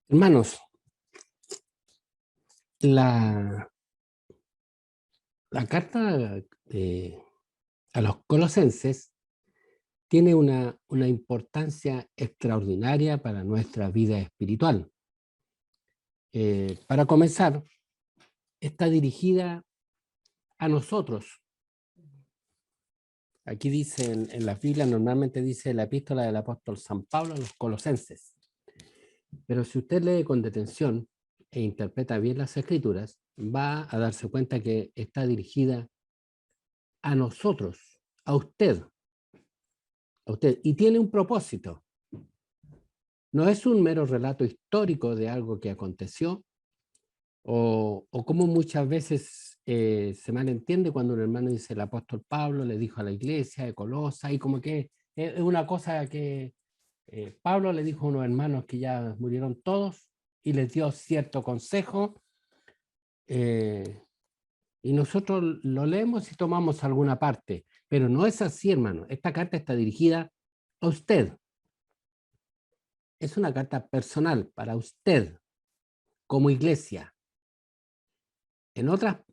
Hermanos, la, la carta a los colosenses tiene una importancia extraordinaria para nuestra vida espiritual. Para comenzar, está dirigida a nosotros. Aquí dice en la Biblia, normalmente dice la epístola del apóstol San Pablo a los colosenses. Pero si usted lee con detención e interpreta bien las escrituras, va a darse cuenta que está dirigida a nosotros, a usted, y tiene un propósito. No es un mero relato histórico de algo que aconteció, o como muchas veces se malentiende cuando un hermano dice el apóstol Pablo le dijo a la iglesia de Colosa, y como que es una cosa que Pablo le dijo a unos hermanos que ya murieron todos y les dio cierto consejo, y nosotros lo leemos y tomamos alguna parte, pero no es así, hermano. Esta carta está dirigida a usted. Es una carta personal para usted como iglesia. En otras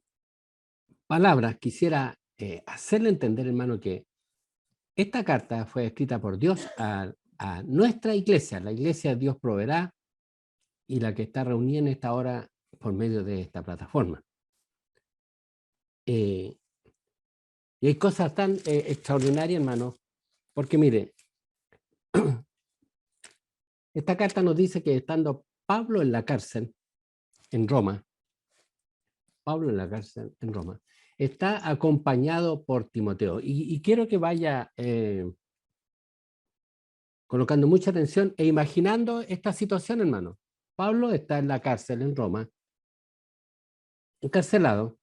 palabras, quisiera hacerle entender, hermano, que esta carta fue escrita por Dios a nuestra iglesia. La iglesia Dios proveerá y la que está reunida en esta hora por medio de esta plataforma. Y hay cosas tan extraordinarias, hermano, porque mire, esta carta nos dice que estando Pablo en la cárcel en Roma, está acompañado por Timoteo. Y quiero que vaya colocando mucha atención e imaginando esta situación, hermano. Pablo está en la cárcel en Roma, encarcelado,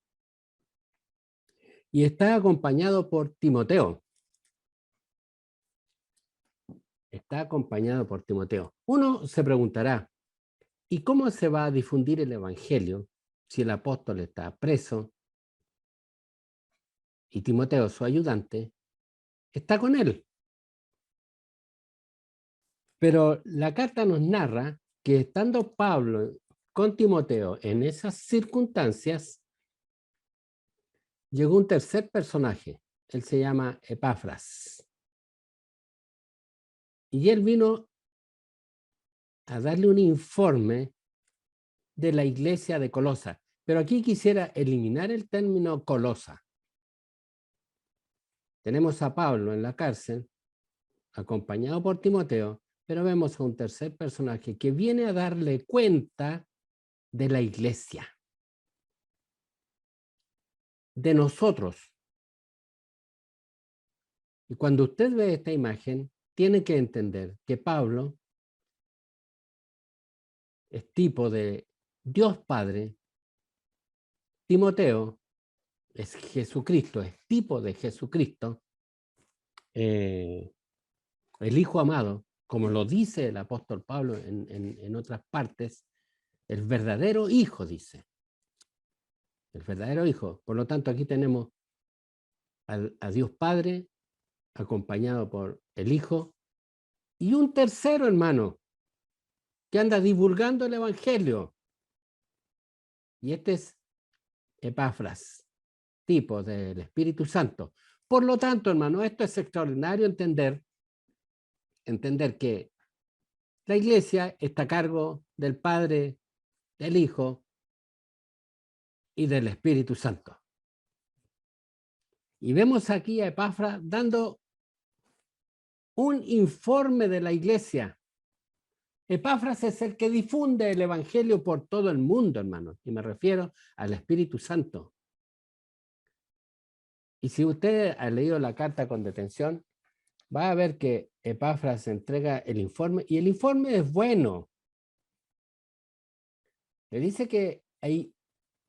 y está acompañado por Timoteo. Está acompañado por Timoteo. Uno se preguntará, ¿y cómo se va a difundir el evangelio si el apóstol está preso y Timoteo, su ayudante, está con él? Pero la carta nos narra que estando Pablo con Timoteo en esas circunstancias, llegó un tercer personaje. Él se llama Epafras. Y él vino a darle un informe de la iglesia de Colosa. Pero aquí quisiera eliminar el término Colosa. Tenemos a Pablo en la cárcel, acompañado por Timoteo, pero vemos a un tercer personaje que viene a darle cuenta de la iglesia, de nosotros. Y cuando usted ve esta imagen, tiene que entender que Pablo es tipo de Dios Padre, Timoteo es Jesucristo, es tipo de Jesucristo, el Hijo amado, como lo dice el apóstol Pablo en otras partes, el verdadero Hijo, dice, el verdadero Hijo. Por lo tanto, aquí tenemos a Dios Padre, acompañado por el Hijo, y un tercero hermano, que anda divulgando el Evangelio. Y este es Epafras, tipo del Espíritu Santo. Por lo tanto, hermano, esto es extraordinario entender que la iglesia está a cargo del Padre, del Hijo y del Espíritu Santo. Y vemos aquí a Epafras dando un informe de la iglesia. Epafras es el que difunde el Evangelio por todo el mundo, hermano, y me refiero al Espíritu Santo. Y si usted ha leído la carta con detención, va a ver que Epafras entrega el informe, y el informe es bueno. Le dice que hay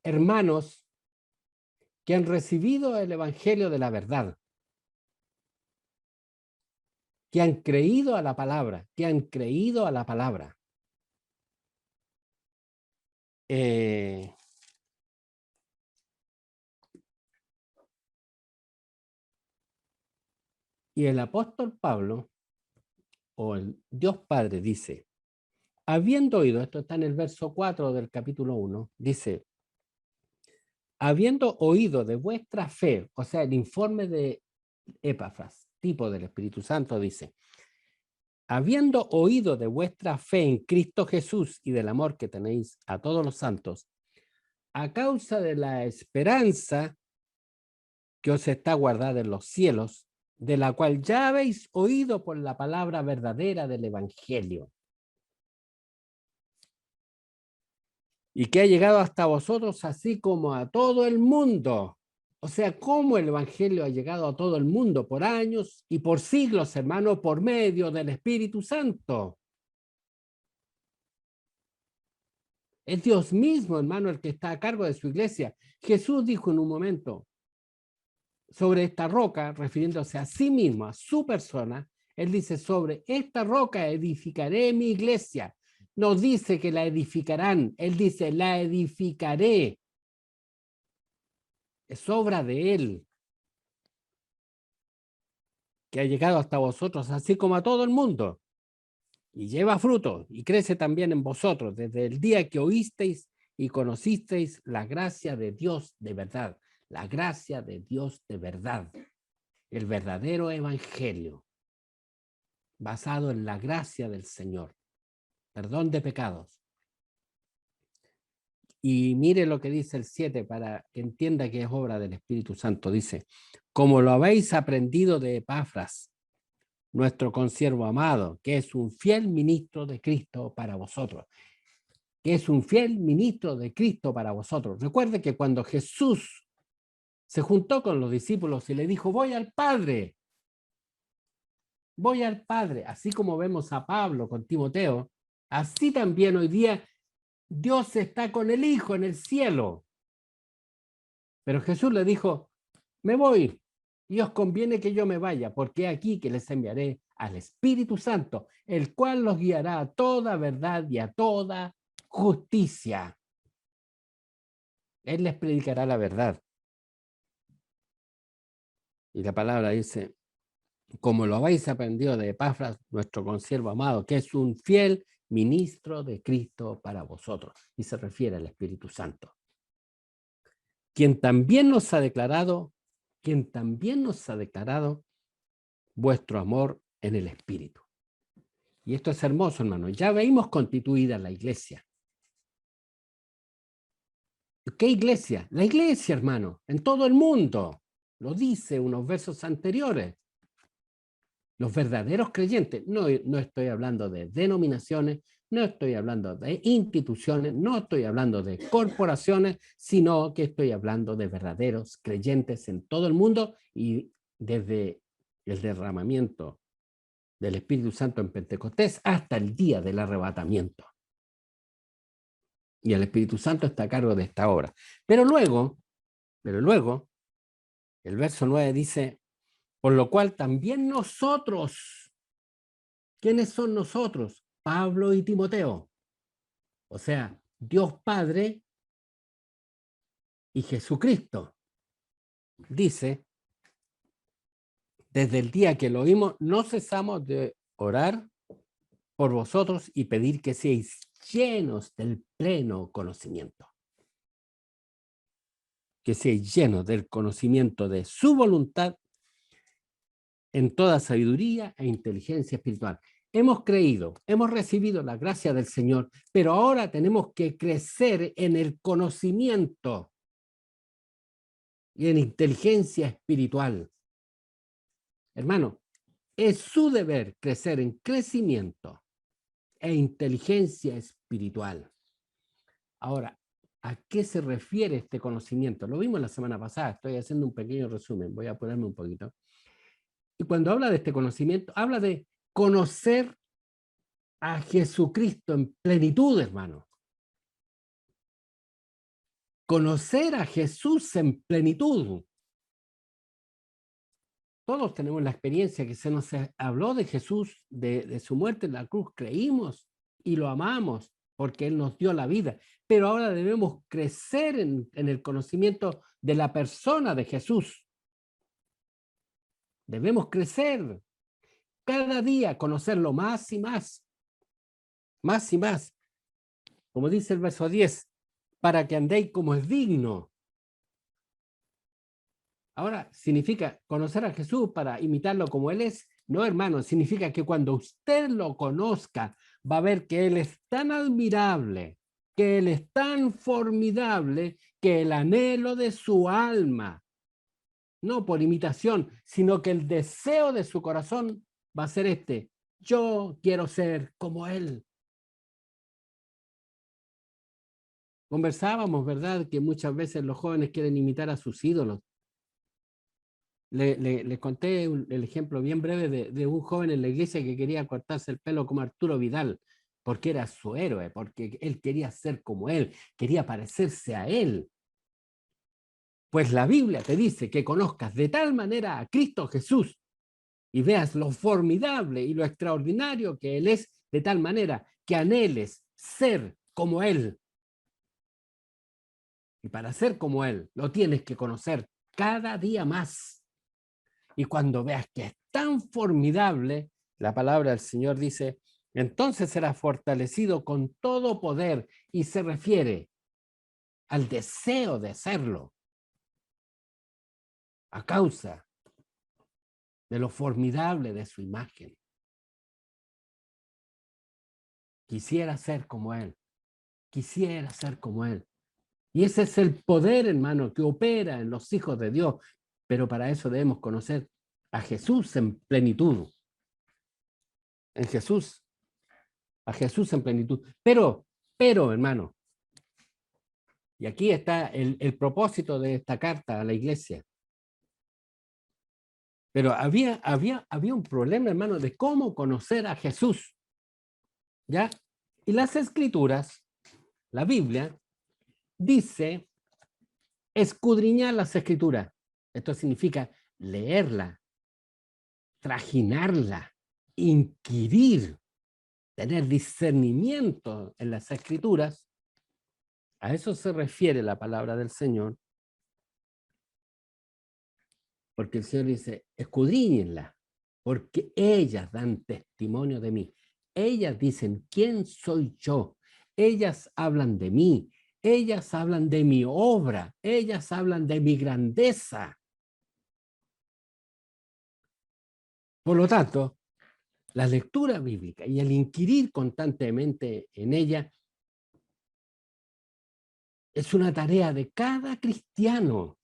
hermanos que han recibido el Evangelio de la verdad, que han creído a la palabra, Eh, y el apóstol Pablo, o el Dios Padre, dice, Habiendo oído, esto está en el verso 4 del capítulo 1, dice, habiendo oído de vuestra fe, o sea, el informe de Epafras, tipo del Espíritu Santo, dice, habiendo oído de vuestra fe en Cristo Jesús y del amor que tenéis a todos los santos, a causa de la esperanza que os está guardada en los cielos, de la cual ya habéis oído por la palabra verdadera del Evangelio, y que ha llegado hasta vosotros así como a todo el mundo. O sea, cómo el Evangelio ha llegado a todo el mundo por años y por siglos, hermano, por medio del Espíritu Santo. Es Dios mismo, hermano, el que está a cargo de su iglesia. Jesús dijo en un momento sobre esta roca, refiriéndose a sí mismo, a su persona, él dice, sobre esta roca edificaré mi iglesia. No dice que la edificarán, él dice, la edificaré. Es obra de él, que ha llegado hasta vosotros, así como a todo el mundo, y lleva fruto, y crece también en vosotros, desde el día que oísteis y conocisteis la gracia de Dios de verdad, la gracia de Dios de verdad, el verdadero evangelio, basado en la gracia del Señor, perdón de pecados. Y mire lo que dice el 7 para que entienda que es obra del Espíritu Santo. Dice, como lo habéis aprendido de Epafras, nuestro consiervo amado, que es un fiel ministro de Cristo para vosotros, que es un fiel ministro de Cristo para vosotros. Recuerde que cuando Jesús se juntó con los discípulos y le dijo, voy al Padre, así como vemos a Pablo con Timoteo, así también hoy día Dios está con el Hijo en el cielo. Pero Jesús le dijo, me voy, y os conviene que yo me vaya, porque aquí que les enviaré al Espíritu Santo, el cual los guiará a toda verdad y a toda justicia. Él les predicará la verdad. Y la palabra dice, como lo habéis aprendido de Epafras, nuestro consiervo amado, que es un fiel ministro de Cristo para vosotros. Y se refiere al Espíritu Santo. Quien también nos ha declarado vuestro amor en el Espíritu. Y esto es hermoso, hermano. Ya veimos constituida la iglesia. ¿Qué iglesia? La iglesia, hermano, en todo el mundo. Lo dice unos versos anteriores. Los verdaderos creyentes. No, no estoy hablando de denominaciones, no estoy hablando de instituciones, no estoy hablando de corporaciones, sino que estoy hablando de verdaderos creyentes en todo el mundo y desde el derramamiento del Espíritu Santo en Pentecostés hasta el día del arrebatamiento. Y el Espíritu Santo está a cargo de esta obra. Pero luego, el verso 9 dice, por lo cual también nosotros, ¿quiénes son nosotros? Pablo y Timoteo. O sea, Dios Padre y Jesucristo. Dice, desde el día que lo oímos, no cesamos de orar por vosotros y pedir que seáis llenos del pleno conocimiento. Que seáis llenos del conocimiento de su voluntad en toda sabiduría e inteligencia espiritual. Hemos creído, hemos recibido la gracia del Señor, pero ahora tenemos que crecer en el conocimiento y en inteligencia espiritual. Hermano, es su deber crecer en crecimiento e inteligencia espiritual. Ahora, ¿a qué se refiere este conocimiento? Lo vimos la semana pasada, estoy haciendo un pequeño resumen, voy a ponerme un poquito. Y cuando habla de este conocimiento, habla de conocer a Jesucristo en plenitud, hermano. Conocer a Jesús en plenitud. Todos tenemos la experiencia que se nos habló de Jesús, de su muerte en la cruz, creímos y lo amamos porque Él nos dio la vida. Pero ahora debemos crecer en el conocimiento de la persona de Jesús. Debemos crecer cada día, conocerlo más y más. más y más, como dice el verso 10, para que andéis como es digno. Ahora, ¿significa conocer a Jesús para imitarlo como Él es? No, hermano, significa que cuando usted lo conozca, va a ver que Él es tan admirable, que Él es tan formidable, que el anhelo de su alma, no por imitación, sino que el deseo de su corazón va a ser este: yo quiero ser como Él. Conversábamos, ¿verdad?, que muchas veces los jóvenes quieren imitar a sus ídolos. Les conté el ejemplo bien breve de un joven en la iglesia que quería cortarse el pelo como Arturo Vidal, porque era su héroe, porque él quería ser como él, quería parecerse a él. Pues la Biblia te dice que conozcas de tal manera a Cristo Jesús y veas lo formidable y lo extraordinario que Él es, de tal manera que anheles ser como Él. Y para ser como Él, lo tienes que conocer cada día más. Y cuando veas que es tan formidable, la palabra del Señor dice, entonces serás fortalecido con todo poder, y se refiere al deseo de serlo, a causa de lo formidable de su imagen. Quisiera ser como Él, quisiera ser como Él. Y ese es el poder, hermano, que opera en los hijos de Dios. Pero para eso debemos conocer a Jesús en plenitud. En Jesús, a Jesús en plenitud. Pero, hermano, y aquí está el propósito de esta carta a la iglesia. Pero había un problema, hermano, de cómo conocer a Jesús. ¿Ya? Y las escrituras, la Biblia, dice escudriñar las escrituras. Esto significa leerla, trajinarla, inquirir, tener discernimiento en las escrituras. A eso se refiere la palabra del Señor, porque el Señor dice, escudriñenla, porque ellas dan testimonio de mí. Ellas dicen, ¿quién soy yo? Ellas hablan de mí, ellas hablan de mi obra, ellas hablan de mi grandeza. Por lo tanto, la lectura bíblica y el inquirir constantemente en ella es una tarea de cada cristiano.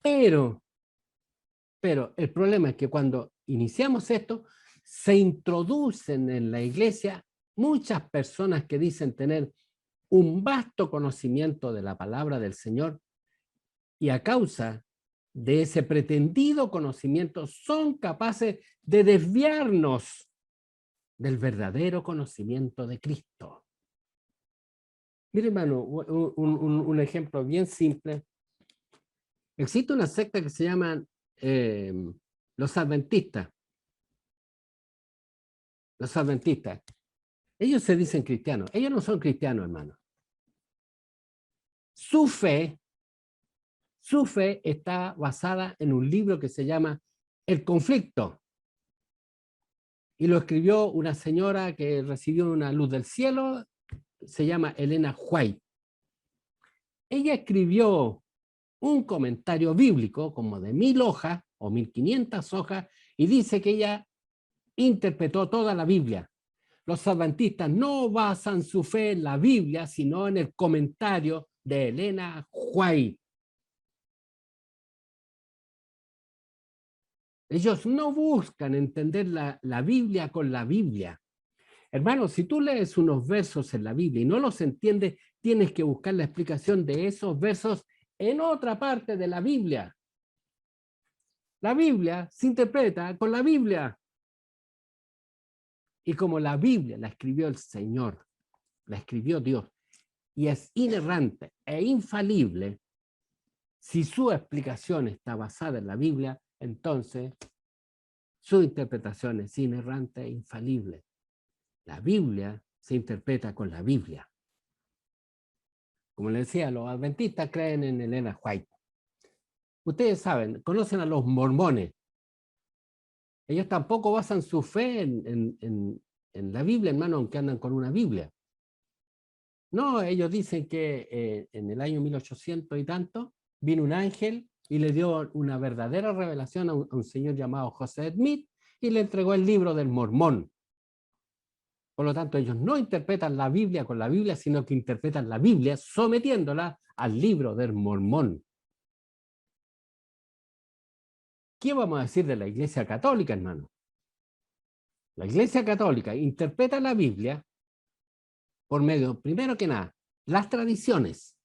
Pero el problema es que cuando iniciamos esto, se introducen en la iglesia muchas personas que dicen tener un vasto conocimiento de la palabra del Señor, y a causa de ese pretendido conocimiento son capaces de desviarnos del verdadero conocimiento de Cristo. Mire, hermano, un ejemplo bien simple. Existe una secta que se llama los adventistas. Los adventistas. Ellos se dicen cristianos. Ellos no son cristianos, hermano. Su fe está basada en un libro que se llama El Conflicto. Y lo escribió una señora que recibió una luz del cielo, se llama Elena White. Ella escribió un comentario bíblico como de 1000 hojas o 1500 hojas, y dice que ella interpretó toda la Biblia. Los adventistas no basan su fe en la Biblia, sino en el comentario de Elena White. Ellos no buscan entender la Biblia con la Biblia. Hermano, si tú lees unos versos en la Biblia y no los entiendes, tienes que buscar la explicación de esos versos en otra parte de la Biblia. La Biblia se interpreta con la Biblia. Y como la Biblia la escribió el Señor, la escribió Dios, y es inerrante e infalible, si su explicación está basada en la Biblia, entonces su interpretación es inerrante e infalible. La Biblia se interpreta con la Biblia. Como les decía, los adventistas creen en Elena White. Ustedes saben, conocen a los mormones. Ellos tampoco basan su fe en la Biblia, hermano, aunque andan con una Biblia. No, ellos dicen que en el año 1800 y tanto vino un ángel y le dio una verdadera revelación a un señor llamado José Smith y le entregó el libro del Mormón. Por lo tanto, ellos no interpretan la Biblia con la Biblia, sino que interpretan la Biblia sometiéndola al libro del Mormón. ¿Qué vamos a decir de la Iglesia Católica, hermano? La Iglesia Católica interpreta la Biblia por medio, primero que nada, las tradiciones.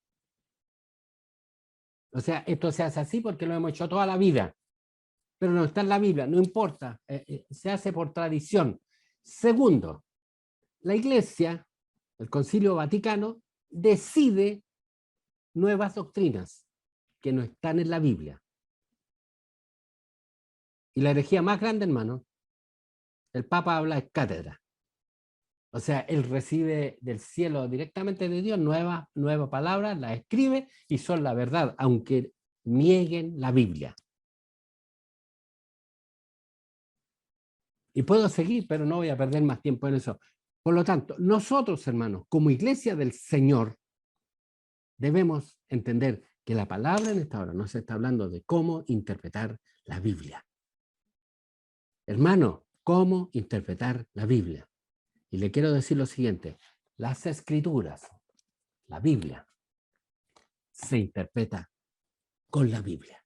O sea, esto se hace así porque lo hemos hecho toda la vida, pero no está en la Biblia, no importa, se hace por tradición. Segundo, la Iglesia, el Concilio Vaticano, decide nuevas doctrinas que no están en la Biblia. Y la herejía más grande, hermano, el Papa habla de cátedra. O sea, él recibe del cielo directamente de Dios nuevas palabras, las escribe y son la verdad, aunque nieguen la Biblia. Y puedo seguir, pero no voy a perder más tiempo en eso. Por lo tanto, nosotros, hermanos, como iglesia del Señor, debemos entender que la palabra en esta hora nos está hablando de cómo interpretar la Biblia. Hermano, ¿cómo interpretar la Biblia? Y le quiero decir lo siguiente, las escrituras, la Biblia, se interpreta con la Biblia.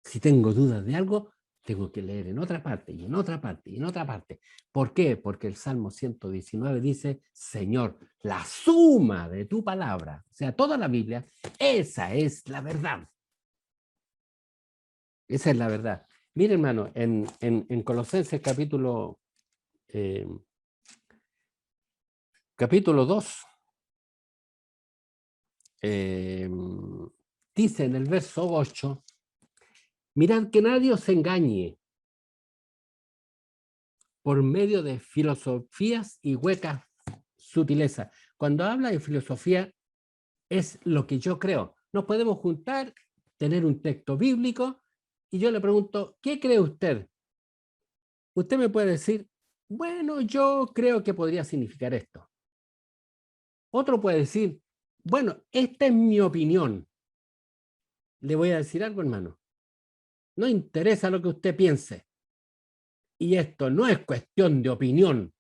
Si tengo dudas de algo, tengo que leer en otra parte y en otra parte y en otra parte. ¿Por qué? Porque el Salmo 119 dice, Señor, la suma de tu palabra, o sea, toda la Biblia, esa es la verdad. Esa es la verdad. Mire, hermano, en Colosenses capítulo 2, dice en el verso 8, mirad que nadie os engañe por medio de filosofías y huecas sutilezas. Cuando habla de filosofía, es lo que yo creo. Nos podemos juntar, tener un texto bíblico, y yo le pregunto, ¿qué cree usted? Usted me puede decir, bueno, yo creo que podría significar esto. Otro puede decir, bueno, esta es mi opinión. Le voy a decir algo, hermano. No interesa lo que usted piense. Y esto no es cuestión de opinión.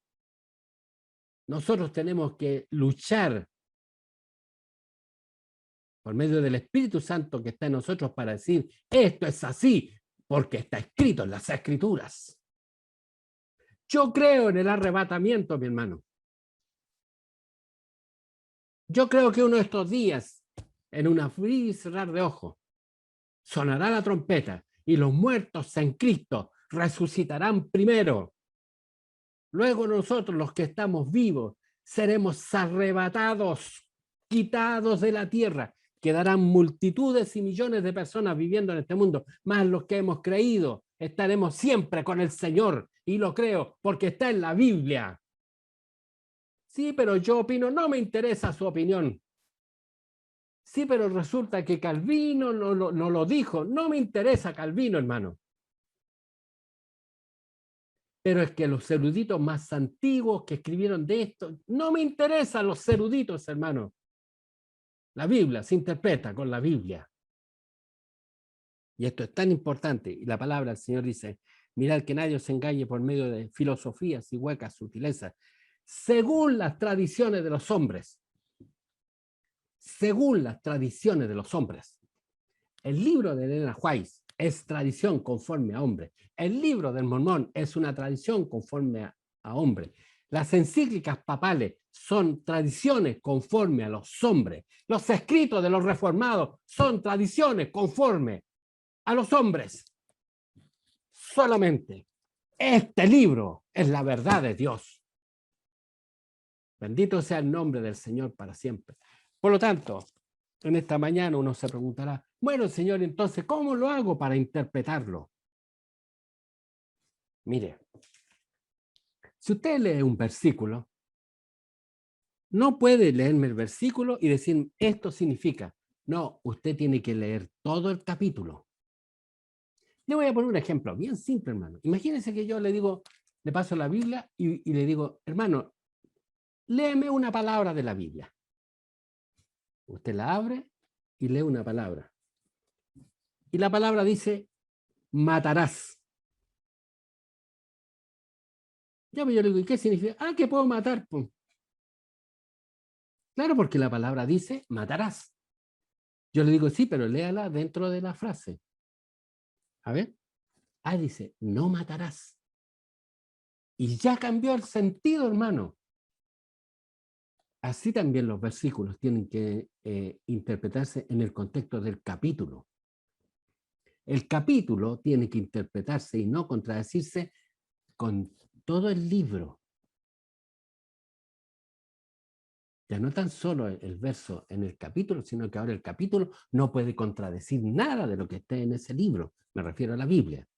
Nosotros tenemos que luchar por medio del Espíritu Santo que está en nosotros para decir, esto es así, porque está escrito en las Escrituras. Yo creo en el arrebatamiento, mi hermano. Yo creo que uno de estos días, en un abrir y cerrar de ojos, sonará la trompeta y los muertos en Cristo resucitarán primero. Luego nosotros, los que estamos vivos, seremos arrebatados, quitados de la tierra. Quedarán multitudes y millones de personas viviendo en este mundo, más los que hemos creído. Estaremos siempre con el Señor, y lo creo porque está en la Biblia. Sí, pero yo opino, no me interesa su opinión. Sí, pero resulta que Calvino no lo dijo. No me interesa Calvino, hermano. Pero es que los eruditos más antiguos que escribieron de esto, no me interesan los eruditos, hermano. La Biblia se interpreta con la Biblia. Y esto es tan importante. Y la palabra del Señor dice, mirad que nadie os engañe por medio de filosofías y huecas sutilezas, según las tradiciones de los hombres. Según las tradiciones de los hombres. El libro de Elena White es tradición conforme a hombre. El libro del Mormón es una tradición conforme a hombre. Las encíclicas papales son tradiciones conforme a los hombres. Los escritos de los reformados son tradiciones conforme a los hombres. Solamente este libro es la verdad de Dios. Bendito sea el nombre del Señor para siempre. Por lo tanto, en esta mañana uno se preguntará, bueno, Señor, entonces, ¿cómo lo hago para interpretarlo? Mire, si usted lee un versículo, no puede leerme el versículo y decir, esto significa. No, usted tiene que leer todo el capítulo. Le voy a poner un ejemplo bien simple, hermano. Imagínense que yo le digo, le paso la Biblia y le digo, hermano, léeme una palabra de la Biblia. Usted la abre y lee una palabra. Y la palabra dice, matarás. Ya, pues yo le digo, ¿y qué significa? Ah, que puedo matar. Pues. Claro, porque la palabra dice, matarás. Yo le digo, sí, pero léala dentro de la frase. A ver. Ah, dice, no matarás. Y ya cambió el sentido, hermano. Así también los versículos tienen que interpretarse en el contexto del capítulo. El capítulo tiene que interpretarse y no contradecirse con todo el libro. Ya no tan solo el verso en el capítulo, sino que ahora el capítulo no puede contradecir nada de lo que esté en ese libro. Me refiero a la Biblia.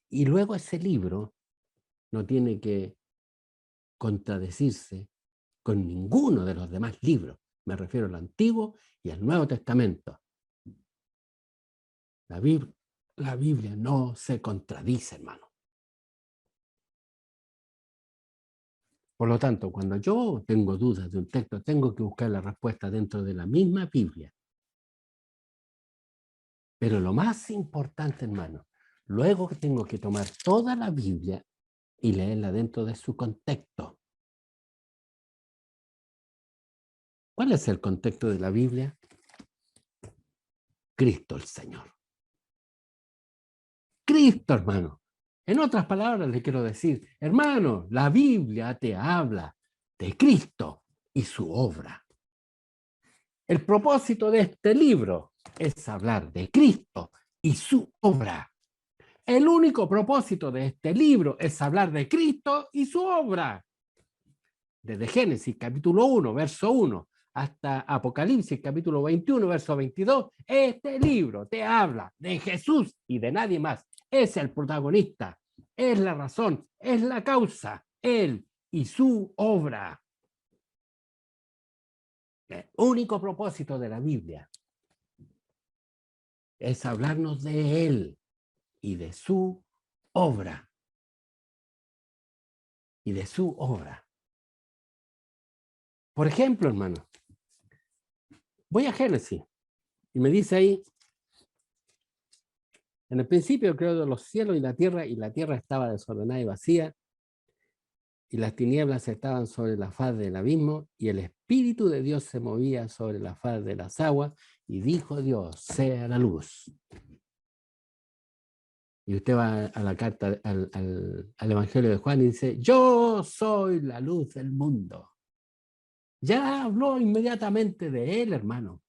Y luego ese libro no tiene que contradecirse con ninguno de los demás libros. Me refiero al Antiguo y al Nuevo Testamento. La Biblia no se contradice, hermano. Por lo tanto, cuando yo tengo dudas de un texto, tengo que buscar la respuesta dentro de la misma Biblia. Pero lo más importante, hermano, luego tengo que tomar toda la Biblia y leerla dentro de su contexto. ¿Cuál es el contexto de la Biblia? Cristo el Señor. Cristo, hermano. En otras palabras, le quiero decir, hermano, la Biblia te habla de Cristo y su obra. El propósito de este libro es hablar de Cristo y su obra. El único propósito de este libro es hablar de Cristo y su obra. Desde Génesis capítulo 1, verso 1, hasta Apocalipsis capítulo 21, verso 22, este libro te habla de Jesús y de nadie más. Es el protagonista, es la razón, es la causa, él y su obra. El único propósito de la Biblia es hablarnos de él y de su obra. Y de su obra. Por ejemplo, hermano, voy a Génesis y me dice ahí, en el principio creó los cielos y la tierra estaba desordenada y vacía, y las tinieblas estaban sobre la faz del abismo, y el Espíritu de Dios se movía sobre la faz de las aguas, y dijo Dios, sea la luz. Y usted va a la carta, al Evangelio de Juan y dice, yo soy la luz del mundo. Ya habló inmediatamente de él, hermano.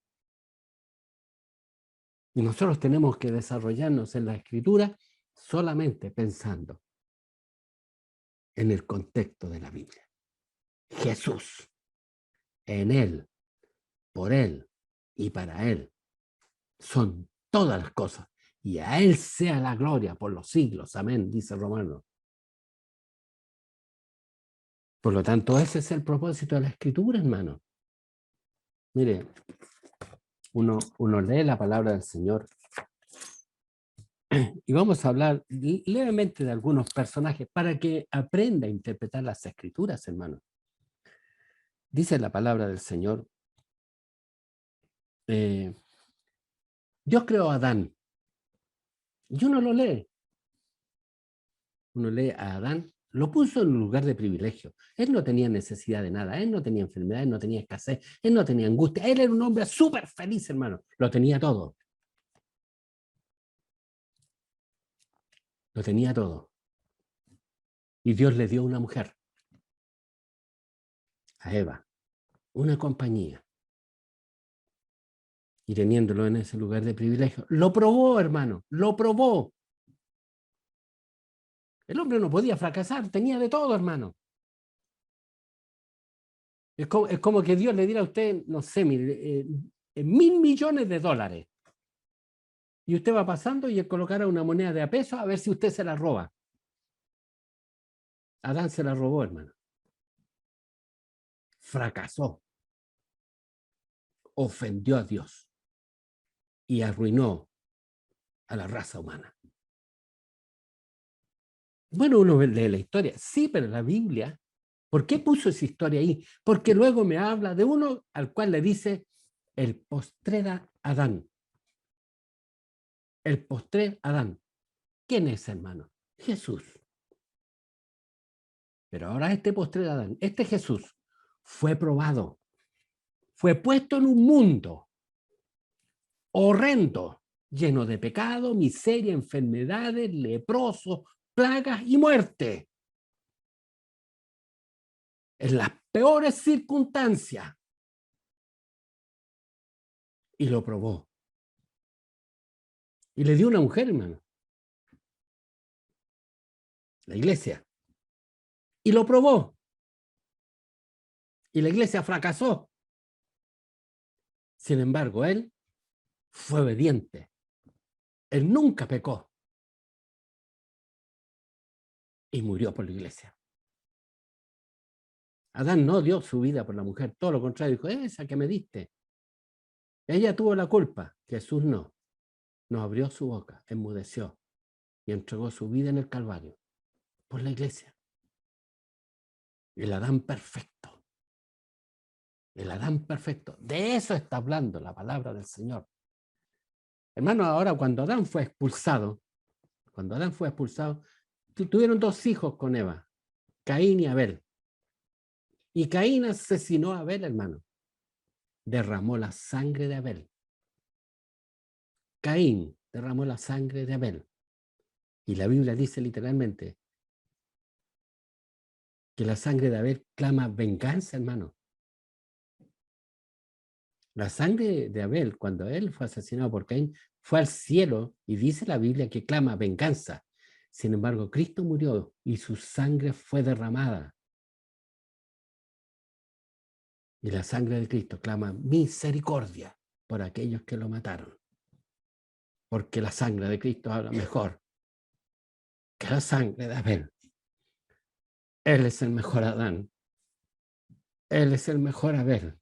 Y nosotros tenemos que desarrollarnos en la escritura solamente pensando en el contexto de la Biblia. Jesús, en él, por él y para él, son todas las cosas. Y a él sea la gloria por los siglos. Amén, dice Romano. Por lo tanto, ese es el propósito de la escritura, hermano. Mire, uno lee la palabra del Señor y vamos a hablar levemente de algunos personajes para que aprenda a interpretar las escrituras, hermano. Dice la palabra del Señor, Dios creó a Adán, y uno lee a Adán, lo puso en un lugar de privilegio. Él no tenía necesidad de nada, él no tenía enfermedad, él no tenía escasez, él no tenía angustia, él era un hombre súper feliz, hermano, lo tenía todo. Lo tenía todo. Y Dios le dio una mujer, a Eva, una compañía. Y teniéndolo en ese lugar de privilegio, lo probó, hermano, lo probó. El hombre no podía fracasar, tenía de todo, hermano. Es como que Dios le diera a usted, no sé, mire, $1.000 millones. Y usted va pasando y él colocara una moneda de a peso a ver si usted se la roba. Adán se la robó, hermano. Fracasó. Ofendió a Dios. Y arruinó a la raza humana. Bueno, uno lee la historia, sí, pero la Biblia, ¿por qué puso esa historia ahí? Porque luego me habla de uno al cual le dice el postrer Adán. El postrer Adán. ¿Quién es, hermano? Jesús. Pero ahora este postrer Adán, este Jesús, fue probado, fue puesto en un mundo horrendo, lleno de pecado, miseria, enfermedades, leprosos, plagas y muerte. En las peores circunstancias. Y lo probó. Y le dio una mujer, hermano. La iglesia. Y lo probó. Y la iglesia fracasó. Sin embargo, él fue obediente. Él nunca pecó. Y murió por la iglesia. Adán no dio su vida por la mujer. Todo lo contrario, dijo, esa que me diste. Ella tuvo la culpa. Jesús no. No abrió su boca, enmudeció y entregó su vida en el Calvario por la iglesia. El Adán perfecto. El Adán perfecto. De eso está hablando la palabra del Señor. Hermano, ahora cuando Adán fue expulsado, tuvieron dos hijos con Eva, Caín y Abel. Y Caín asesinó a Abel, hermano. Derramó la sangre de Abel. Caín derramó la sangre de Abel. Y la Biblia dice literalmente que la sangre de Abel clama venganza, hermano. La sangre de Abel, cuando él fue asesinado por Caín, fue al cielo y dice la Biblia que clama venganza. Sin embargo, Cristo murió y su sangre fue derramada. Y la sangre de Cristo clama misericordia por aquellos que lo mataron. Porque la sangre de Cristo habla mejor que la sangre de Abel. Él es el mejor Adán. Él es el mejor Abel.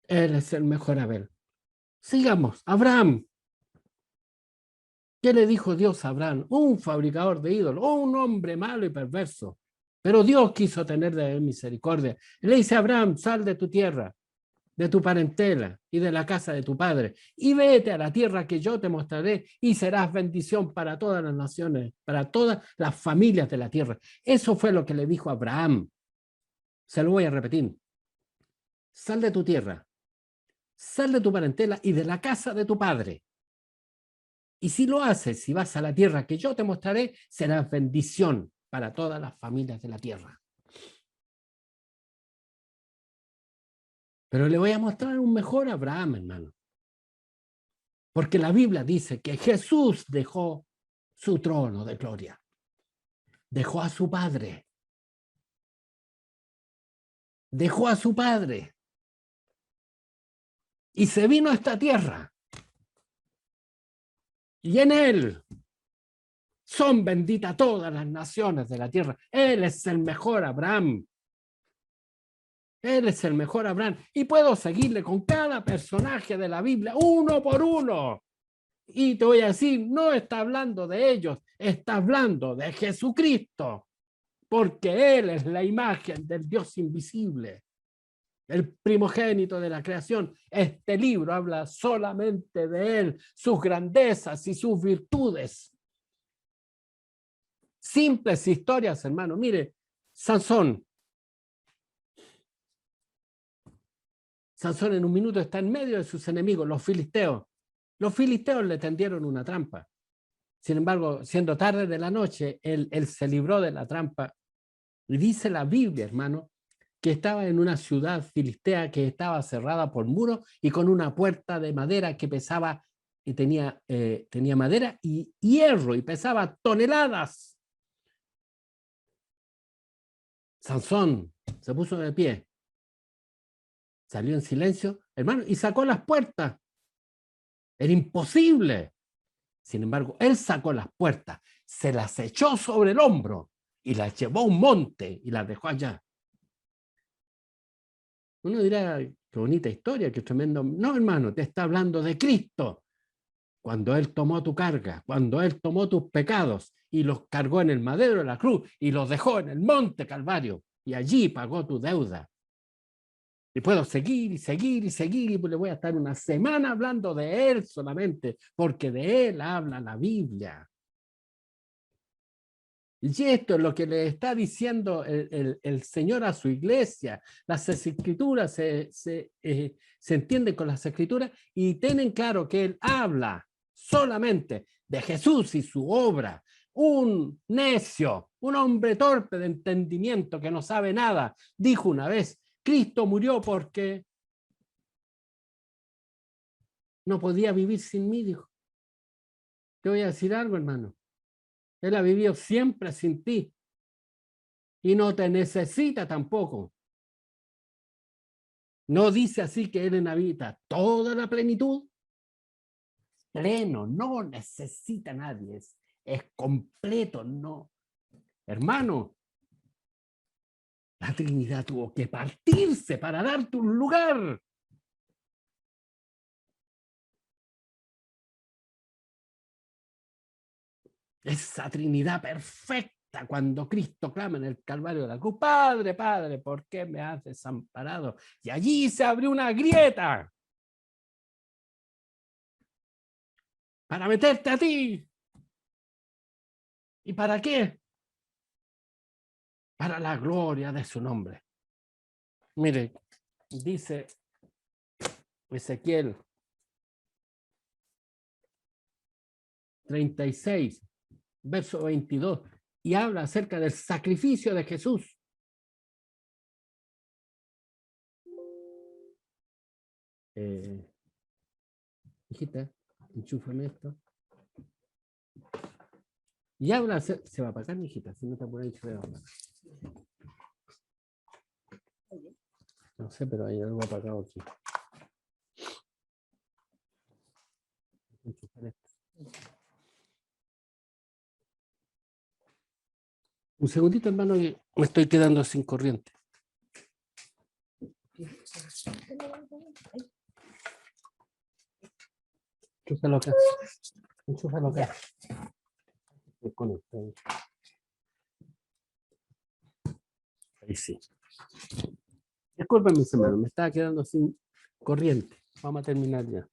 Él es el mejor Abel. Sigamos. Abraham. ¿Qué le dijo Dios a Abraham? Un fabricador de ídolos, un hombre malo y perverso. Pero Dios quiso tener de él misericordia. Y le dice a Abraham, sal de tu tierra, de tu parentela y de la casa de tu padre, y vete a la tierra que yo te mostraré, y serás bendición para todas las naciones, para todas las familias de la tierra. Eso fue lo que le dijo a Abraham. Se lo voy a repetir. Sal de tu tierra, sal de tu parentela y de la casa de tu padre. Y si lo haces, si vas a la tierra que yo te mostraré, serás bendición para todas las familias de la tierra. Pero le voy a mostrar un mejor Abraham, hermano. Porque la Biblia dice que Jesús dejó su trono de gloria. Dejó a su padre. Dejó a su padre. Y se vino a esta tierra. Y en él son benditas todas las naciones de la tierra. Él es el mejor Abraham. Él es el mejor Abraham. Y puedo seguirle con cada personaje de la Biblia, uno por uno. Y te voy a decir, no está hablando de ellos, está hablando de Jesucristo. Porque Él es la imagen del Dios invisible, el primogénito de la creación. Este libro habla solamente de Él, sus grandezas y sus virtudes. Simples historias, hermano. Mire, Sansón. Sansón en un minuto está en medio de sus enemigos, los filisteos. Los filisteos le tendieron una trampa. Sin embargo, siendo tarde de la noche, él se libró de la trampa. Y dice la Biblia, hermano, que estaba en una ciudad filistea que estaba cerrada por muros y con una puerta de madera que pesaba y tenía madera y hierro y pesaba toneladas. Sansón se puso de pie, salió en silencio, hermano, y sacó las puertas. Era imposible. Sin embargo, él sacó las puertas, se las echó sobre el hombro y las llevó a un monte y las dejó allá. Uno dirá, qué bonita historia, qué tremendo. No, hermano, te está hablando de Cristo. Cuando Él tomó tu carga, cuando Él tomó tus pecados y los cargó en el madero de la cruz y los dejó en el monte Calvario y allí pagó tu deuda. Y puedo seguir y seguir y seguir y le voy a estar una semana hablando de él solamente, porque de él habla la Biblia. Y esto es lo que le está diciendo el Señor a su iglesia. Las escrituras se entienden con las escrituras y tienen claro que él habla solamente de Jesús y su obra. Un necio, un hombre torpe de entendimiento que no sabe nada, dijo una vez, Cristo murió porque no podía vivir sin mí, dijo. Te voy a decir algo, hermano. Él ha vivido siempre sin ti y no te necesita tampoco. No dice así que él habita toda la plenitud. Pleno, no necesita a nadie, es completo, no. Hermano, la Trinidad tuvo que partirse para darte un lugar. Esa Trinidad perfecta cuando Cristo clama en el Calvario de la cruz, Padre, Padre, ¿por qué me has desamparado? Y allí se abrió una grieta para meterte a ti. ¿Y para qué? Para la gloria de su nombre. Mire, dice Ezequiel 36, verso 22, y habla acerca del sacrificio de Jesús. Hijita, enchúfame esto. Y habla, se va a apagar, mi hijita, si no te apuras, se va a apagar. No sé, pero hay algo apagado aquí. Enchufar esto. Un segundito, hermano, que me estoy quedando sin corriente. Enchúfalo acá. Enchúfalo acá. Ahí sí. Disculpen, mis hermanos, me estaba quedando sin corriente. Vamos a terminar ya.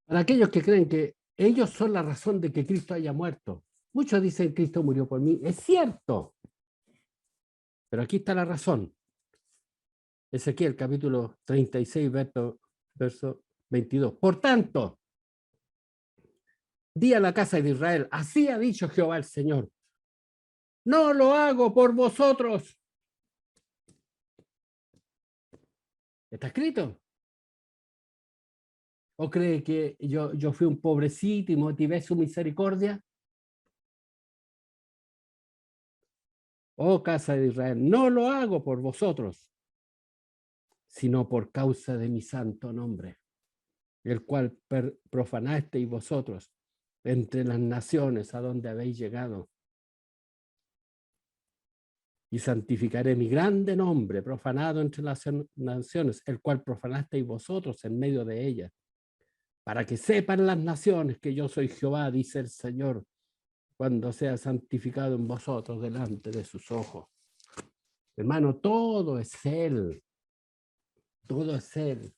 Para aquellos que creen que ellos son la razón de que Cristo haya muerto. Muchos dicen Cristo murió por mí. Es cierto. Pero aquí está la razón. Ezequiel capítulo 36, verso 22. Por tanto, di a la casa de Israel, así ha dicho Jehová el Señor. No lo hago por vosotros. ¿Está escrito? ¿O cree que yo fui un pobrecito y motivé su misericordia? Oh casa de Israel, no lo hago por vosotros, sino por causa de mi santo nombre, el cual profanasteis vosotros entre las naciones a donde habéis llegado. Y santificaré mi grande nombre, profanado entre las naciones, el cual profanasteis vosotros en medio de ellas, para que sepan las naciones que yo soy Jehová, dice el Señor, cuando sea santificado en vosotros delante de sus ojos. Hermano, todo es Él. Todo es Él.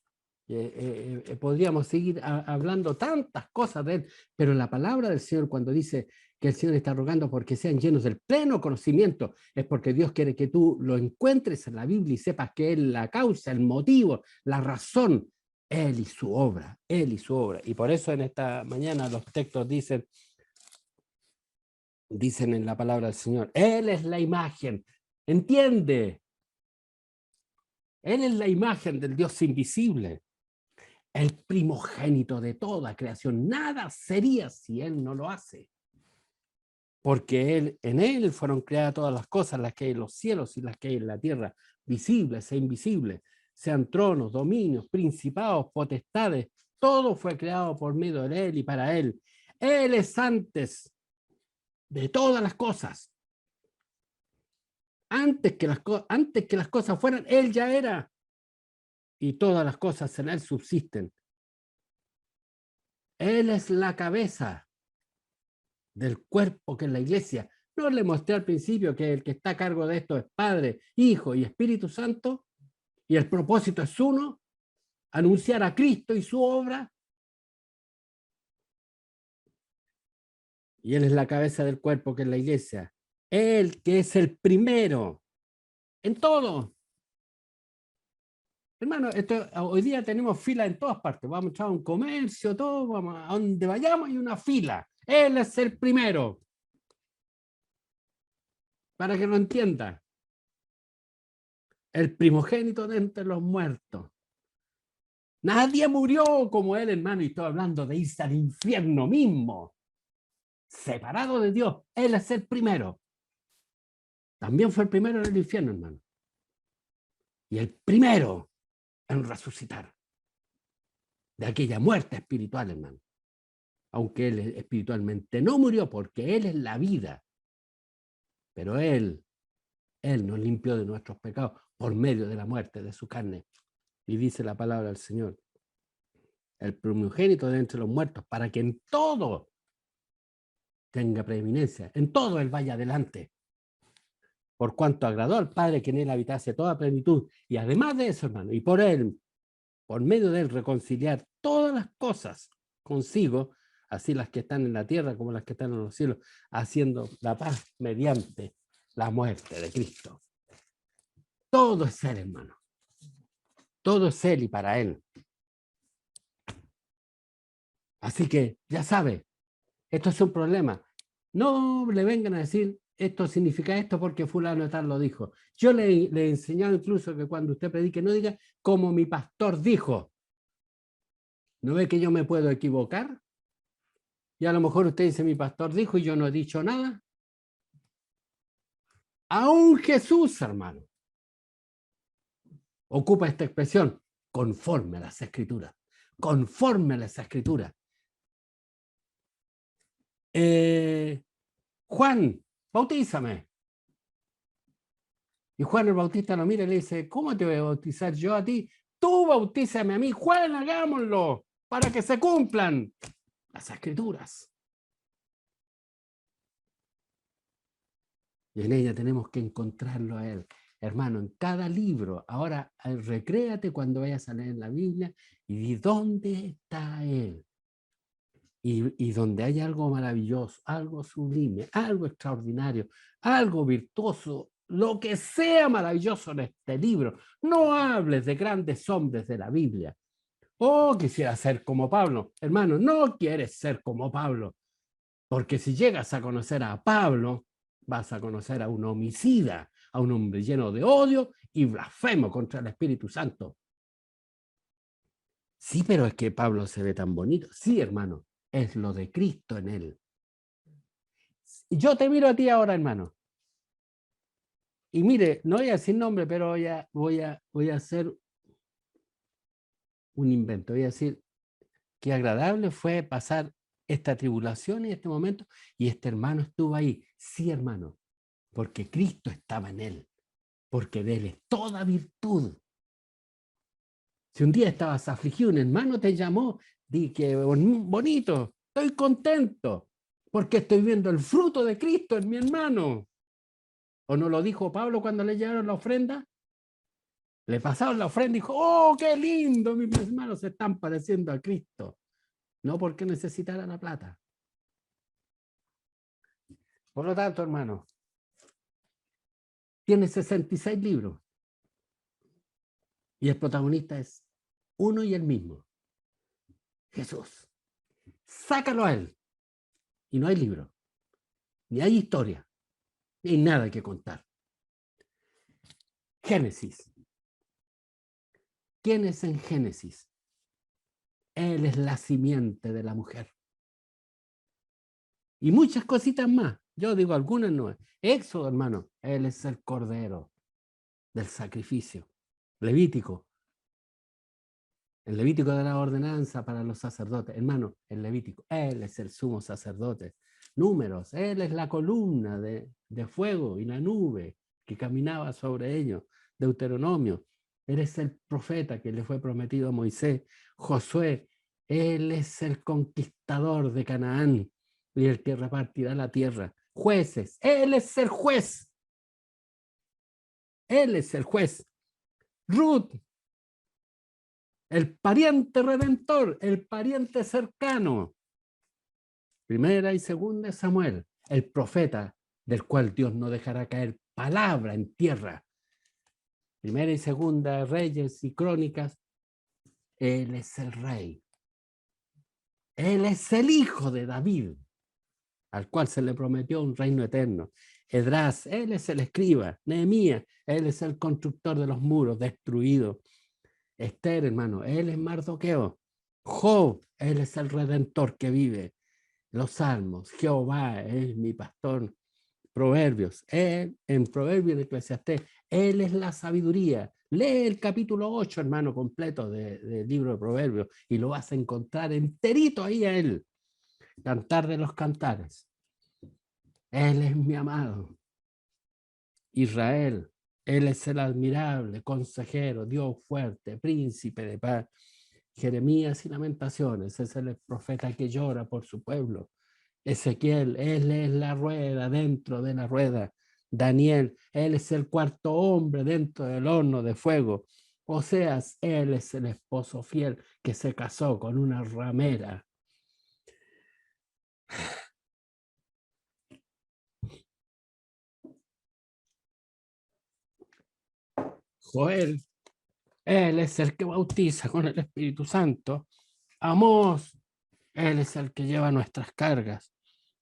Podríamos seguir hablando tantas cosas de Él, pero la palabra del Señor cuando dice que el Señor está rogando porque sean llenos del pleno conocimiento, es porque Dios quiere que tú lo encuentres en la Biblia y sepas que Él la causa, el motivo, la razón, Él y su obra, Él y su obra. Y por eso en esta mañana los textos dicen en la palabra del Señor, Él es la imagen, entiende, Él es la imagen del Dios invisible, el primogénito de toda creación. Nada sería si Él no lo hace. Porque en Él fueron creadas todas las cosas, las que hay en los cielos y las que hay en la tierra, visibles e invisibles, sean tronos, dominios, principados, potestades, todo fue creado por medio de Él y para Él. Él es antes de todas las cosas. Antes que las cosas fueran, Él ya era. Y todas las cosas en Él subsisten. Él es la cabeza. del cuerpo que es la iglesia. ¿No le mostré al principio que el que está a cargo de esto es Padre, Hijo y Espíritu Santo? Y el propósito es uno, anunciar a Cristo y su obra. Y Él es la cabeza del cuerpo que es la iglesia. Él que es el primero en todo. Hermano, hoy día tenemos fila en todas partes. Vamos a entrar a un comercio, todo, vamos a donde vayamos hay una fila. Él es el primero. Para que lo entienda. El primogénito de entre los muertos. Nadie murió como él, hermano, y estoy hablando de irse al infierno mismo. Separado de Dios. Él es el primero. También fue el primero en el infierno, hermano. Y el primero en resucitar de aquella muerte espiritual, hermano. Aunque él espiritualmente no murió, porque él es la vida. Pero él nos limpió de nuestros pecados por medio de la muerte de su carne. Y dice la palabra del Señor, el primogénito de entre los muertos, para que en todo tenga preeminencia, en todo él vaya adelante. Por cuanto agradó al Padre que en él habitase toda plenitud. Y además de eso, hermano, y por él, por medio de él, reconciliar todas las cosas consigo, así las que están en la tierra como las que están en los cielos, haciendo la paz mediante la muerte de Cristo. Todo es él, hermano. Todo es él y para él. Así que, ya sabe, esto es un problema. No le vengan a decir, esto significa esto porque fulano tal lo dijo. Yo le he enseñado incluso que cuando usted predique, no diga como mi pastor dijo. ¿No ve que yo me puedo equivocar? Y a lo mejor usted dice, mi pastor dijo y yo no he dicho nada. Aún Jesús, hermano, ocupa esta expresión, conforme a las Escrituras. Conforme a las Escrituras. Juan, bautízame. Y Juan el Bautista lo mira y le dice, ¿cómo te voy a bautizar yo a ti? Tú bautízame a mí. Juan, hagámoslo para que se cumplan las Escrituras. Y en ella tenemos que encontrarlo a él. Hermano, en cada libro, ahora recréate cuando vayas a leer la Biblia y di dónde está él. Y donde hay algo maravilloso, algo sublime, algo extraordinario, algo virtuoso, lo que sea maravilloso en este libro. No hables de grandes hombres de la Biblia. Oh, quisiera ser como Pablo. Hermano, no quieres ser como Pablo, porque si llegas a conocer a Pablo, vas a conocer a un homicida, a un hombre lleno de odio y blasfemo contra el Espíritu Santo. Sí, pero es que Pablo se ve tan bonito. Sí, hermano, es lo de Cristo en él. Yo te miro a ti ahora, hermano. Y mire, no voy a decir nombre, pero voy a hacer un invento. Voy a decir qué agradable fue pasar esta tribulación y este momento, y este hermano estuvo ahí. Sí, hermano, porque Cristo estaba en él, porque de él es toda virtud. Si un día estabas afligido, un hermano te llamó, di que bonito, estoy contento, porque estoy viendo el fruto de Cristo en mi hermano. ¿O no lo dijo Pablo cuando le llevaron la ofrenda? Le pasaron la ofrenda y dijo, oh, qué lindo, mis hermanos se están pareciendo a Cristo. No porque necesitara la plata. Por lo tanto, hermano, tiene 66 libros y el protagonista es uno y el mismo, Jesús. Sácalo a él y no hay libro, ni hay historia, ni hay nada que contar. Génesis. ¿Quién es en Génesis? Él es la simiente de la mujer. Y muchas cositas más. Yo digo algunas no. Éxodo, hermano, él es el cordero del sacrificio. Levítico. El Levítico de la ordenanza para los sacerdotes. Hermano, el Levítico, él es el sumo sacerdote. Números, él es la columna de fuego y la nube que caminaba sobre ellos. Deuteronomio, él es el profeta que le fue prometido a Moisés. Josué, él es el conquistador de Canaán. y el que repartirá la tierra. Jueces, Él es el juez. Él es el juez. Ruth, el pariente redentor, el pariente cercano. Primera y segunda Samuel, el profeta del cual Dios no dejará caer palabra en tierra. Primera y segunda Reyes y Crónicas, Él es el rey. Él es el hijo de David, al cual se le prometió un reino eterno. Esdras, Él es el escriba. Nehemías, Él es el constructor de los muros destruidos. Esther, hermano, Él es Mardoqueo. Job, Él es el redentor que vive. Los salmos, Jehová es mi pastor. Proverbios, Él, en Proverbios de Eclesiastés, Él es la sabiduría. Lee el capítulo 8, hermano, completo del libro de Proverbios y lo vas a encontrar enterito ahí a Él. Cantar de los cantares. Él es mi amado. Israel, Él es el admirable, consejero, Dios fuerte, príncipe de paz. Jeremías y Lamentaciones, es el profeta que llora por su pueblo. Ezequiel, Él es la rueda dentro de la rueda. Daniel, Él es el cuarto hombre dentro del horno de fuego. Oseas, Él es el esposo fiel que se casó con una ramera. Joel, Él es el que bautiza con el Espíritu Santo. Amós, Él es el que lleva nuestras cargas.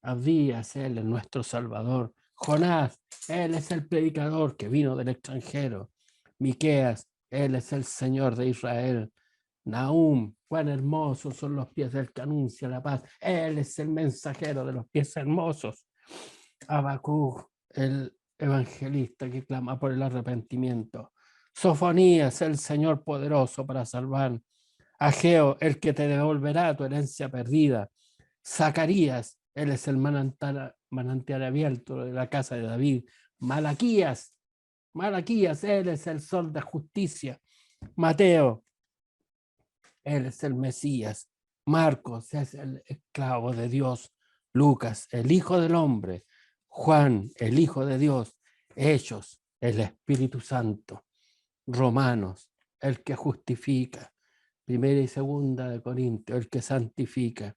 Abdías, Él es nuestro Salvador. Jonás, Él es el predicador que vino del extranjero. Miqueas, Él es el Señor de Israel. Nahum, cuán hermosos son los pies del que anuncia la paz. Él es el mensajero de los pies hermosos. Habacuc, el evangelista que clama por el arrepentimiento. Sofonías, el Señor poderoso para salvar. Ageo, el que te devolverá tu herencia perdida. Zacarías, él es el manantial abierto de la casa de David. Malaquías, él es el sol de justicia. Mateo, él es el Mesías. Marcos es el esclavo de Dios. Lucas, el Hijo del Hombre. Juan, el Hijo de Dios. Hechos, el Espíritu Santo. Romanos, el que justifica. Primera y segunda de Corintios, el que santifica.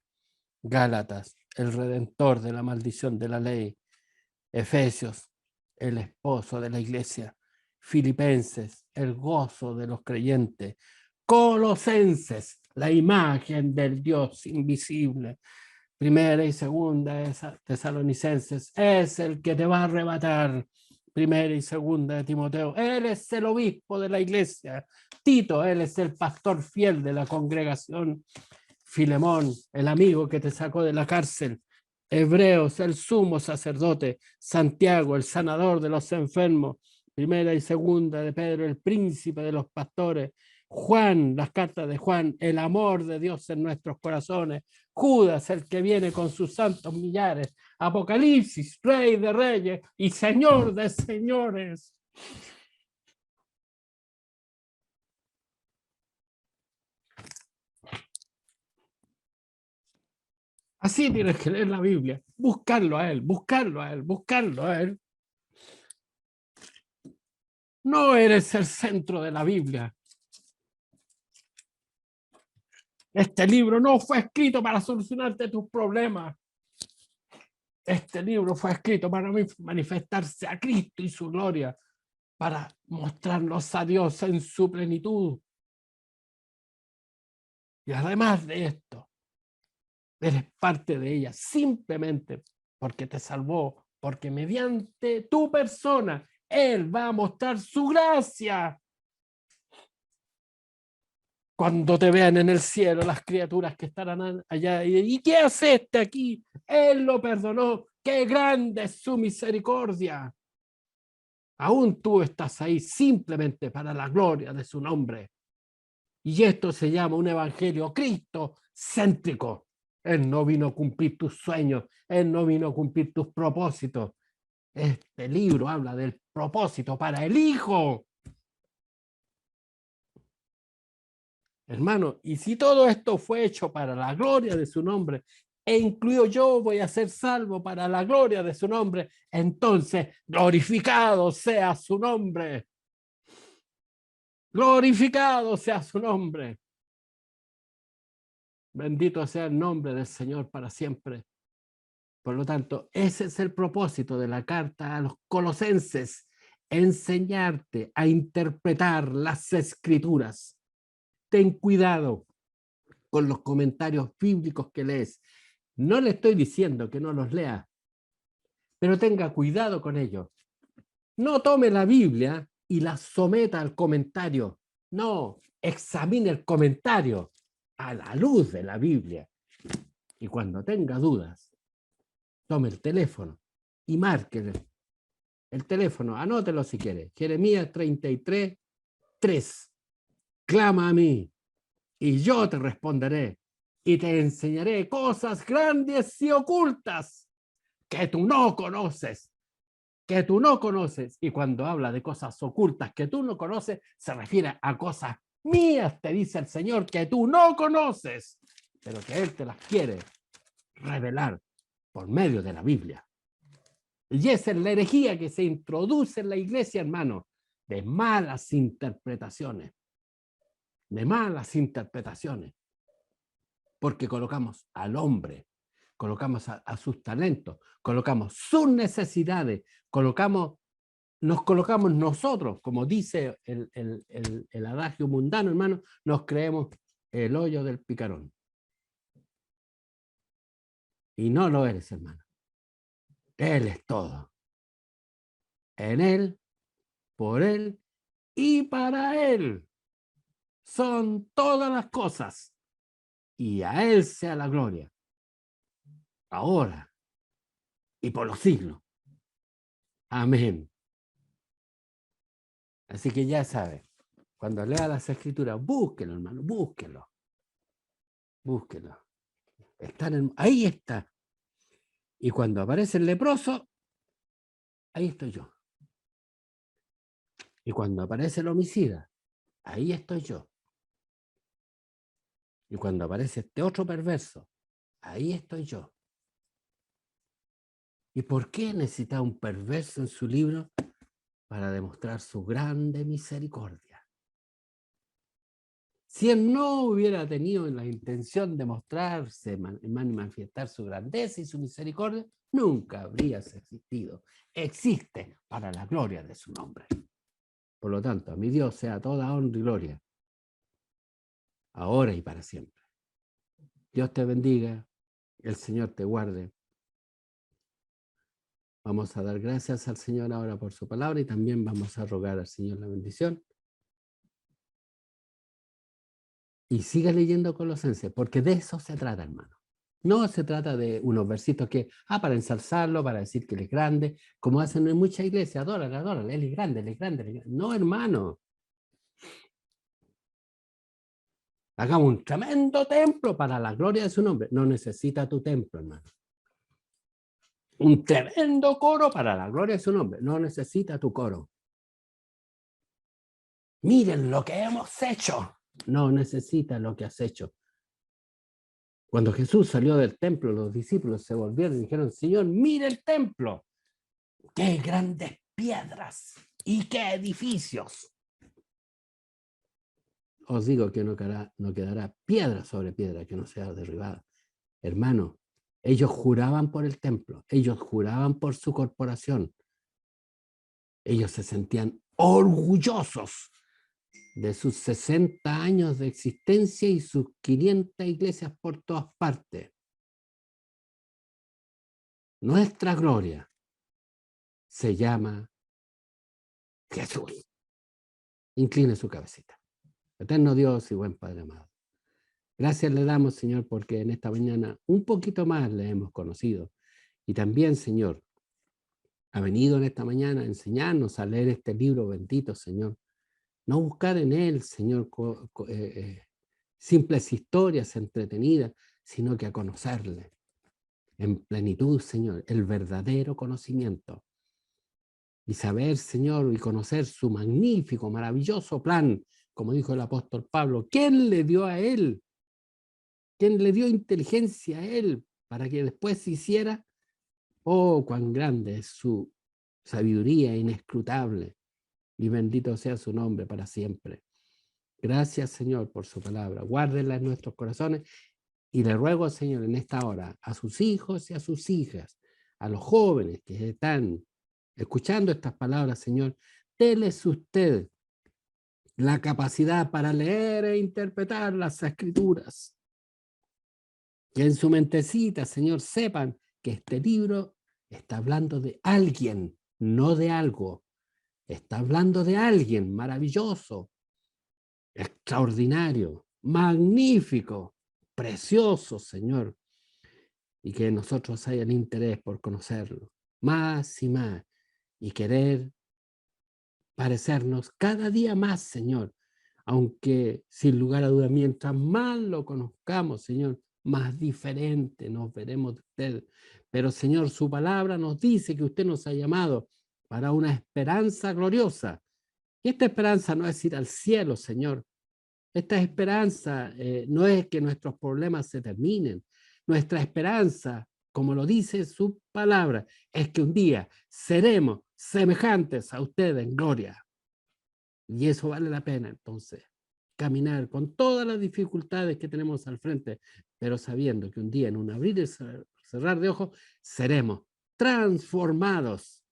Gálatas, el redentor de la maldición de la ley. Efesios, el esposo de la iglesia. Filipenses, el gozo de los creyentes. Colosenses, la imagen del Dios invisible. Primera y segunda de Tesalonicenses, es el que te va a arrebatar. Primera y segunda de Timoteo, él es el obispo de la iglesia. Tito, él es el pastor fiel de la congregación. Filemón, el amigo que te sacó de la cárcel. Hebreos, el sumo sacerdote. Santiago, el sanador de los enfermos. Primera y segunda de Pedro, el príncipe de los pastores. Juan, las cartas de Juan, el amor de Dios en nuestros corazones. Judas, el que viene con sus santos millares. Apocalipsis, rey de reyes y señor de señores. Así tienes que leer la Biblia, buscarlo a él, buscarlo a él, buscarlo a él. No eres el centro de la Biblia. Este libro no fue escrito para solucionarte tus problemas. Este libro fue escrito para manifestarse a Cristo y su gloria, para mostrarnos a Dios en su plenitud. Y además de esto, eres parte de ella simplemente porque te salvó, porque mediante tu persona Él va a mostrar su gracia. Cuando te vean en el cielo las criaturas que estarán allá, ¿y qué hace este aquí? Él lo perdonó, qué grande es su misericordia. Aún tú estás ahí simplemente para la gloria de su nombre. Y esto se llama un evangelio cristo-céntrico. Él no vino a cumplir tus sueños, Él no vino a cumplir tus propósitos. Este libro habla del propósito para el Hijo. Hermano, y si todo esto fue hecho para la gloria de su nombre, e incluido yo voy a ser salvo para la gloria de su nombre, entonces glorificado sea su nombre. Glorificado sea su nombre. Bendito sea el nombre del Señor para siempre. Por lo tanto, ese es el propósito de la carta a los Colosenses, enseñarte a interpretar las Escrituras. Ten cuidado con los comentarios bíblicos que lees. No le estoy diciendo que no los lea, pero tenga cuidado con ellos. No tome la Biblia y la someta al comentario. No, examine el comentario a la luz de la Biblia. Y cuando tenga dudas, tome el teléfono y márquele el teléfono, anótelo si quiere. Jeremías 33, 3. Clama a mí y yo te responderé y te enseñaré cosas grandes y ocultas que tú no conoces. Que tú no conoces. Y cuando habla de cosas ocultas que tú no conoces, se refiere a cosas mías, te dice el Señor, que tú no conoces, pero que Él te las quiere revelar por medio de la Biblia. Y esa es la herejía que se introduce en la iglesia, hermano, de malas interpretaciones. De malas interpretaciones. Porque colocamos al hombre, colocamos a sus talentos, colocamos sus necesidades, nos colocamos nosotros, como dice el adagio mundano, hermano, nos creemos el hoyo del picarón. Y no lo eres, hermano. Él es todo. En Él, por Él y para Él son todas las cosas. Y a Él sea la gloria, ahora y por los siglos. Amén. Así que ya sabe, cuando lea las Escrituras, búsquelo, hermano, búsquelo. Búsquelo. Ahí está. Y cuando aparece el leproso, ahí estoy yo. Y cuando aparece el homicida, ahí estoy yo. Y cuando aparece este otro perverso, ahí estoy yo. ¿Y por qué necesita un perverso en su libro? Para demostrar su grande misericordia. Si él no hubiera tenido la intención de mostrarse, manifestar su grandeza y su misericordia, nunca habría existido. Existe para la gloria de su nombre. Por lo tanto, a mi Dios sea toda honra y gloria, ahora y para siempre. Dios te bendiga, el Señor te guarde. Vamos a dar gracias al Señor ahora por su palabra y también vamos a rogar al Señor la bendición. Y siga leyendo Colosenses, porque de eso se trata, hermano. No se trata de unos versitos que, para ensalzarlo, para decir que Él es grande, como hacen en muchas iglesias, adórale, Él es grande, Él es grande, Él es grande. No, hermano. Hagamos un tremendo templo para la gloria de su nombre. No necesita tu templo, hermano. Un tremendo coro para la gloria de su nombre. No necesita tu coro. Miren lo que hemos hecho. No necesita lo que has hecho. Cuando Jesús salió del templo, los discípulos se volvieron y dijeron, Señor, mire el templo. ¡Qué grandes piedras! ¡Y qué edificios! Os digo que no quedará piedra sobre piedra que no sea derribada. Hermano, ellos juraban por el templo, ellos juraban por su corporación. Ellos se sentían orgullosos de sus 60 años de existencia y sus 500 iglesias por todas partes. Nuestra gloria se llama Jesús. Incline su cabecita. Eterno Dios y buen Padre amado. Gracias le damos, Señor, porque en esta mañana un poquito más le hemos conocido. Y también, Señor, ha venido en esta mañana a enseñarnos a leer este libro bendito, Señor. No buscar en él, Señor, simples historias entretenidas, sino que a conocerle en plenitud, Señor, el verdadero conocimiento. Y saber, Señor, y conocer su magnífico, maravilloso plan, como dijo el apóstol Pablo. ¿Quién le dio a él? ¿Quién le dio inteligencia a él para que después se hiciera. Oh, cuán grande es su sabiduría inescrutable, y bendito sea su nombre para siempre. Gracias, Señor, por su palabra. Guárdela en nuestros corazones y le ruego, Señor, en esta hora a sus hijos y a sus hijas, a los jóvenes que están escuchando estas palabras, Señor, déles usted la capacidad para leer e interpretar las escrituras. Que en su mentecita, Señor, sepan que este libro está hablando de alguien, no de algo. Está hablando de alguien maravilloso, extraordinario, magnífico, precioso, Señor. Y que nosotros haya el interés por conocerlo más y más y querer parecernos cada día más, Señor. Aunque sin lugar a dudas, mientras más lo conozcamos, Señor, más diferente nos veremos de usted. Pero, Señor, su palabra nos dice que usted nos ha llamado para una esperanza gloriosa. Y esta esperanza no es ir al cielo, Señor. Esta esperanza no es que nuestros problemas se terminen. Nuestra esperanza, como lo dice su palabra, es que un día seremos semejantes a usted en gloria. Y eso vale la pena, entonces, caminar con todas las dificultades que tenemos al frente, pero sabiendo que un día en un abrir y cerrar de ojos seremos transformados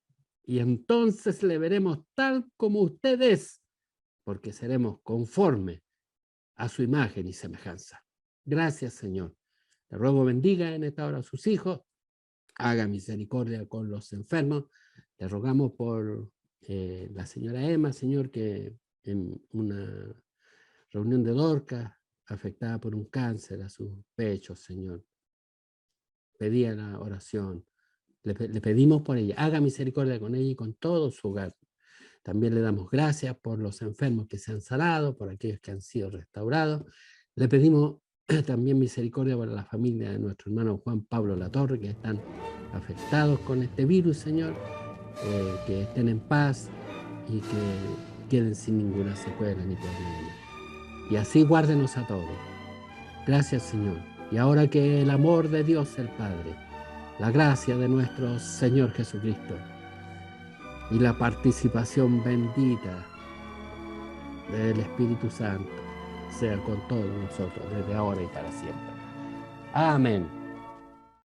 y entonces le veremos tal como usted es, porque seremos conforme a su imagen y semejanza. Gracias, Señor. Te ruego bendiga en esta hora a sus hijos, haga misericordia con los enfermos. Te rogamos por la señora Emma, Señor, que en una reunión de Dorcas, afectada por un cáncer a sus pechos, Señor, pedía la oración. Le pedimos por ella, haga misericordia con ella y con todo su hogar. También le damos gracias por los enfermos que se han sanado, por aquellos que han sido restaurados. Le pedimos también misericordia para la familia de nuestro hermano Juan Pablo Latorre, que están afectados con este virus, Señor, que estén en paz y que queden sin ninguna secuela ni problema. Y así guárdenos a todos. Gracias, Señor. Y ahora que el amor de Dios el Padre, la gracia de nuestro Señor Jesucristo y la participación bendita del Espíritu Santo sea con todos nosotros desde ahora y para siempre. Amén.